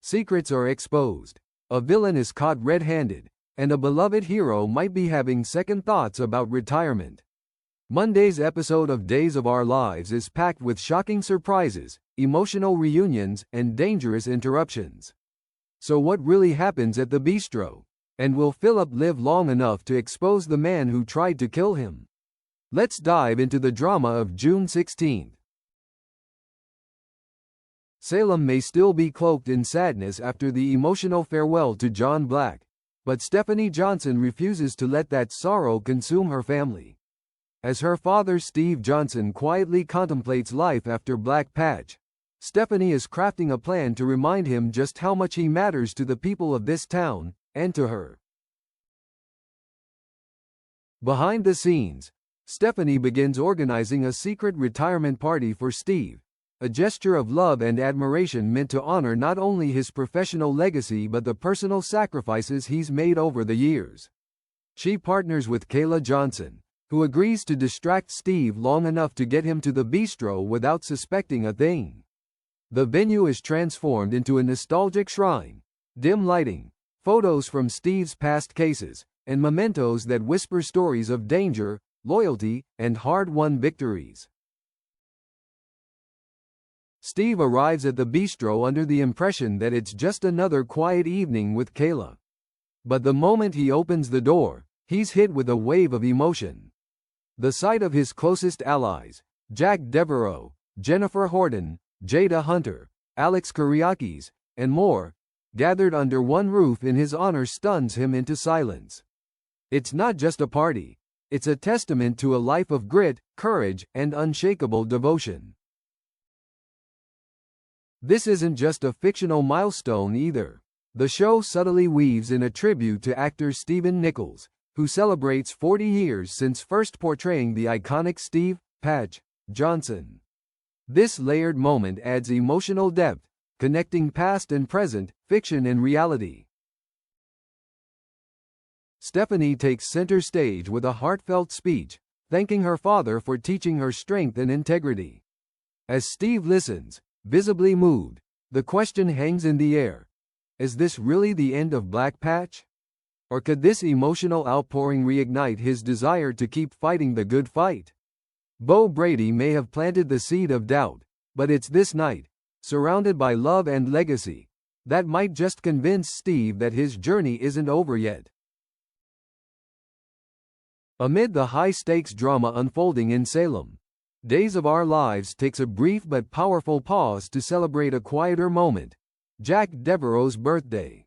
Secrets are exposed. A villain is caught red-handed, and a beloved hero might be having second thoughts about retirement. Monday's episode of Days of Our Lives is packed with shocking surprises, emotional reunions, and dangerous interruptions. So what really happens at the bistro? And will Philip live long enough to expose the man who tried to kill him? Let's dive into the drama of June 16. Salem may still be cloaked in sadness after the emotional farewell to John Black, but Stephanie Johnson refuses to let that sorrow consume her family. As her father Steve Johnson quietly contemplates life after Black Patch, Stephanie is crafting a plan to remind him just how much he matters to the people of this town, and to her. Behind the scenes, Stephanie begins organizing a secret retirement party for Steve, a gesture of love and admiration meant to honor not only his professional legacy but the personal sacrifices he's made over the years. She partners with Kayla Johnson, who agrees to distract Steve long enough to get him to the bistro without suspecting a thing. The venue is transformed into a nostalgic shrine, dim lighting, photos from Steve's past cases, and mementos that whisper stories of danger, loyalty, and hard-won victories. Steve arrives at the bistro under the impression that it's just another quiet evening with Kayla. But the moment he opens the door, he's hit with a wave of emotion. The sight of his closest allies, Jack Devereaux, Jennifer Horton, Jada Hunter, Alex Kyriakis, and more, gathered under one roof in his honor stuns him into silence. It's not just a party, it's a testament to a life of grit, courage, and unshakable devotion. This isn't just a fictional milestone either. The show subtly weaves in a tribute to actor Stephen Nichols, who celebrates 40 years since first portraying the iconic Steve "Patch" Johnson. This layered moment adds emotional depth, connecting past and present, fiction and reality. Stephanie takes center stage with a heartfelt speech, thanking her father for teaching her strength and integrity. As Steve listens, visibly moved, the question hangs in the air. Is this really the end of Black Patch? Or could this emotional outpouring reignite his desire to keep fighting the good fight? Bo Brady may have planted the seed of doubt, but it's this night, surrounded by love and legacy, that might just convince Steve that his journey isn't over yet. Amid the high-stakes drama unfolding in Salem, Days of Our Lives takes a brief but powerful pause to celebrate a quieter moment, Jack Devereaux's birthday.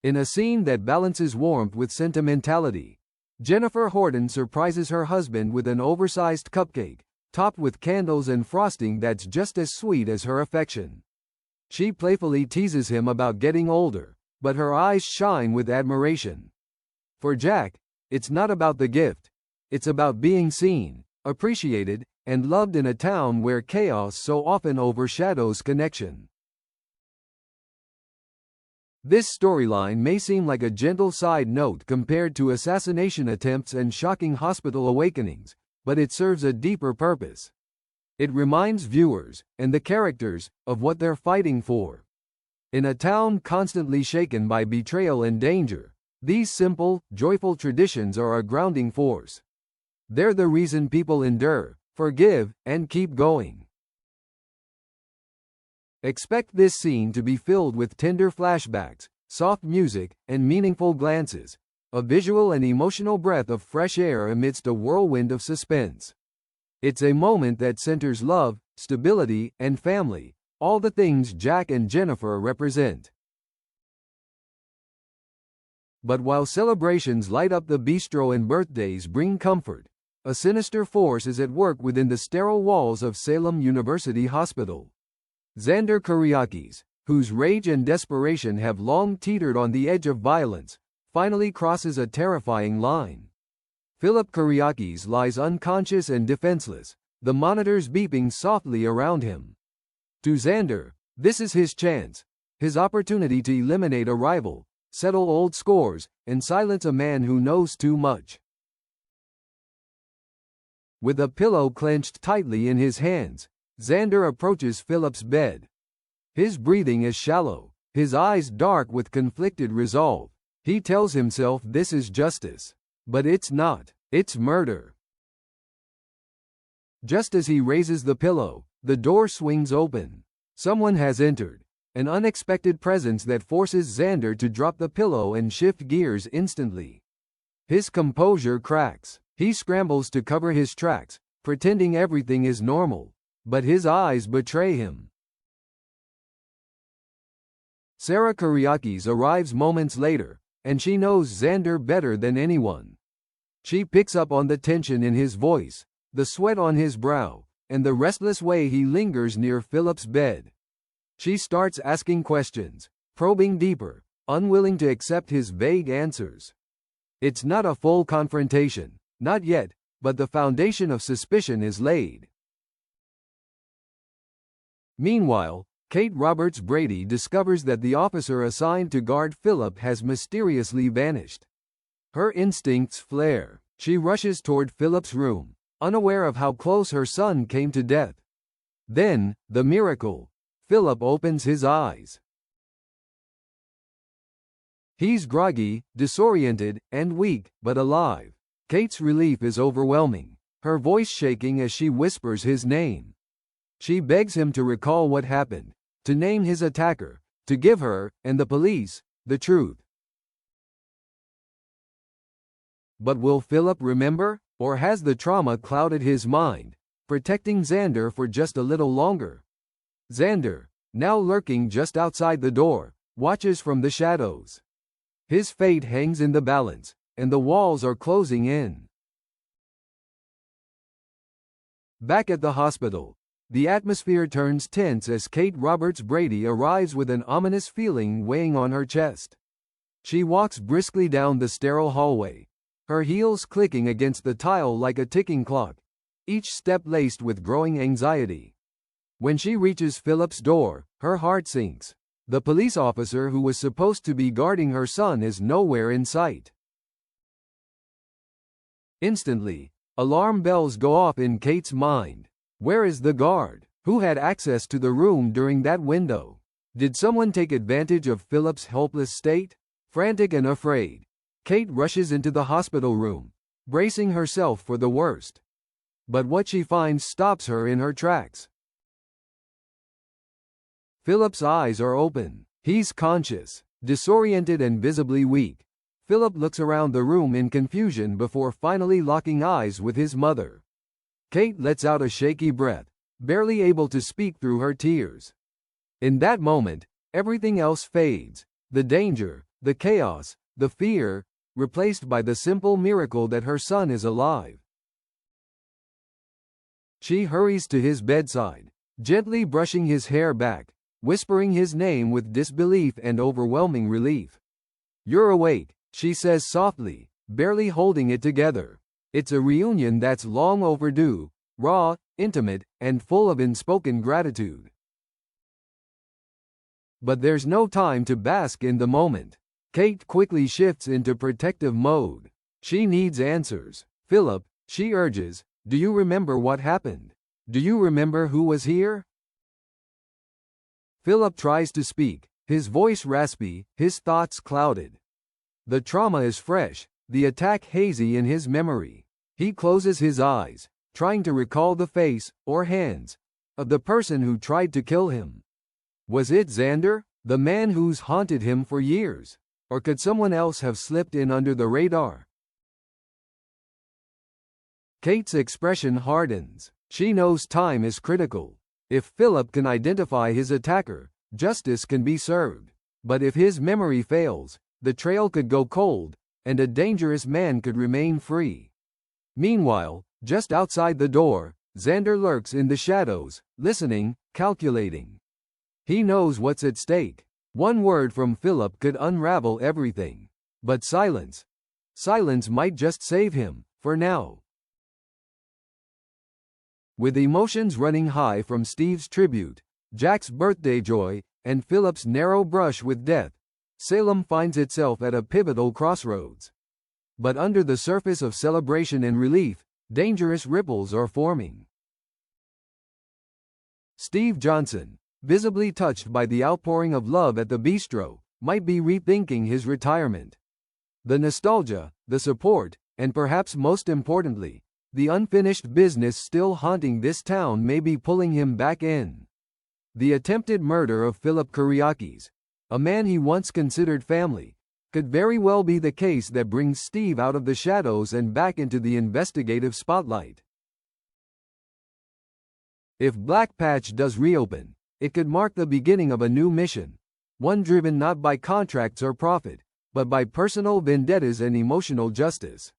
In a scene that balances warmth with sentimentality, Jennifer Horton surprises her husband with an oversized cupcake, topped with candles and frosting that's just as sweet as her affection. She playfully teases him about getting older, but her eyes shine with admiration. For Jack, it's not about the gift, it's about being seen, appreciated, and loved in a town where chaos so often overshadows connection. This storyline may seem like a gentle side note compared to assassination attempts and shocking hospital awakenings, but it serves a deeper purpose. It reminds viewers, and the characters, of what they're fighting for. In a town constantly shaken by betrayal and danger, these simple, joyful traditions are a grounding force. They're the reason people endure, forgive, and keep going. Expect this scene to be filled with tender flashbacks, soft music, and meaningful glances, a visual and emotional breath of fresh air amidst a whirlwind of suspense. It's a moment that centers love, stability, and family, all the things Jack and Jennifer represent. But while celebrations light up the bistro and birthdays bring comfort, a sinister force is at work within the sterile walls of Salem University Hospital. Xander Kyriakis, whose rage and desperation have long teetered on the edge of violence, finally crosses a terrifying line. Philip Kyriakis lies unconscious and defenseless, the monitors beeping softly around him. To Xander, this is his chance, his opportunity to eliminate a rival, settle old scores, and silence a man who knows too much. With a pillow clenched tightly in his hands, Xander approaches Philip's bed. His breathing is shallow, his eyes dark with conflicted resolve. He tells himself this is justice. But it's not. It's murder. Just as he raises the pillow, the door swings open. Someone has entered. An unexpected presence that forces Xander to drop the pillow and shift gears instantly. His composure cracks. He scrambles to cover his tracks, pretending everything is normal. But his eyes betray him. Sarah Kyriakis arrives moments later, and she knows Xander better than anyone. She picks up on the tension in his voice, the sweat on his brow, and the restless way he lingers near Philip's bed. She starts asking questions, probing deeper, unwilling to accept his vague answers. It's not a full confrontation, not yet, but the foundation of suspicion is laid. Meanwhile, Kate Roberts Brady discovers that the officer assigned to guard Philip has mysteriously vanished. Her instincts flare. She rushes toward Philip's room, unaware of how close her son came to death. Then, the miracle. Philip opens his eyes. He's groggy, disoriented, and weak, but alive. Kate's relief is overwhelming, her voice shaking as she whispers his name. She begs him to recall what happened, to name his attacker, to give her, and the police, the truth. But will Philip remember, or has the trauma clouded his mind, protecting Xander for just a little longer? Xander, now lurking just outside the door, watches from the shadows. His fate hangs in the balance, and the walls are closing in. Back at the hospital, the atmosphere turns tense as Kate Roberts Brady arrives with an ominous feeling weighing on her chest. She walks briskly down the sterile hallway, her heels clicking against the tile like a ticking clock, each step laced with growing anxiety. When she reaches Philip's door, her heart sinks. The police officer who was supposed to be guarding her son is nowhere in sight. Instantly, alarm bells go off in Kate's mind. Where is the guard? Who had access to the room during that window? Did someone take advantage of Philip's helpless state? Frantic and afraid, Kate rushes into the hospital room, bracing herself for the worst. But what she finds stops her in her tracks. Philip's eyes are open. He's conscious, disoriented and visibly weak. Philip looks around the room in confusion before finally locking eyes with his mother. Kate lets out a shaky breath, barely able to speak through her tears. In that moment, everything else fades. The danger, the chaos, the fear, replaced by the simple miracle that her son is alive. She hurries to his bedside, gently brushing his hair back, whispering his name with disbelief and overwhelming relief. "You're awake," she says softly, barely holding it together. It's a reunion that's long overdue, raw, intimate, and full of unspoken gratitude. But there's no time to bask in the moment. Kate quickly shifts into protective mode. She needs answers. "Philip," she urges, "do you remember what happened? Do you remember who was here?" Philip tries to speak, his voice raspy, his thoughts clouded. The trauma is fresh, the attack hazy in his memory. He closes his eyes, trying to recall the face, or hands, of the person who tried to kill him. Was it Xander, the man who's haunted him for years? Or could someone else have slipped in under the radar? Kate's expression hardens. She knows time is critical. If Philip can identify his attacker, justice can be served. But if his memory fails, the trail could go cold, and a dangerous man could remain free. Meanwhile, just outside the door, Xander lurks in the shadows, listening, calculating. He knows what's at stake. One word from Philip could unravel everything. But silence. Silence might just save him, for now. With emotions running high from Steve's tribute, Jack's birthday joy, and Philip's narrow brush with death, Salem finds itself at a pivotal crossroads. But under the surface of celebration and relief, dangerous ripples are forming. Steve Johnson, visibly touched by the outpouring of love at the bistro, might be rethinking his retirement. The nostalgia, the support, and perhaps most importantly, the unfinished business still haunting this town may be pulling him back in. The attempted murder of Philip Kyriakis, a man he once considered family, could very well be the case that brings Steve out of the shadows and back into the investigative spotlight. If Black Patch does reopen, it could mark the beginning of a new mission, one driven not by contracts or profit, but by personal vendettas and emotional justice.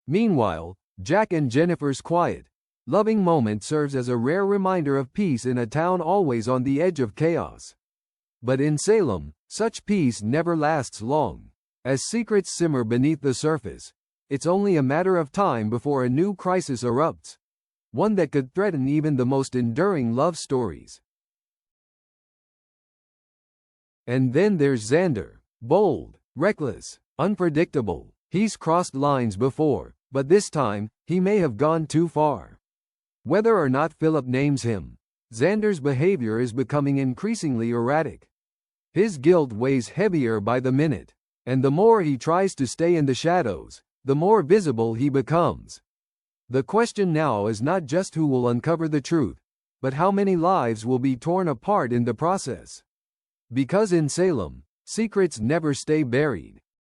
Meanwhile, Jack and Jennifer's quiet, loving moment serves as a rare reminder of peace in a town always on the edge of chaos. But in Salem, such peace never lasts long. As secrets simmer beneath the surface, it's only a matter of time before a new crisis erupts, one that could threaten even the most enduring love stories. And then there's Xander, bold, reckless, unpredictable. He's crossed lines before, but this time, he may have gone too far. Whether or not Philip names him, Xander's behavior is becoming increasingly erratic. His guilt weighs heavier by the minute, and the more he tries to stay in the shadows, the more visible he becomes. The question now is not just who will uncover the truth, but how many lives will be torn apart in the process. Because in Salem, secrets never stay buried.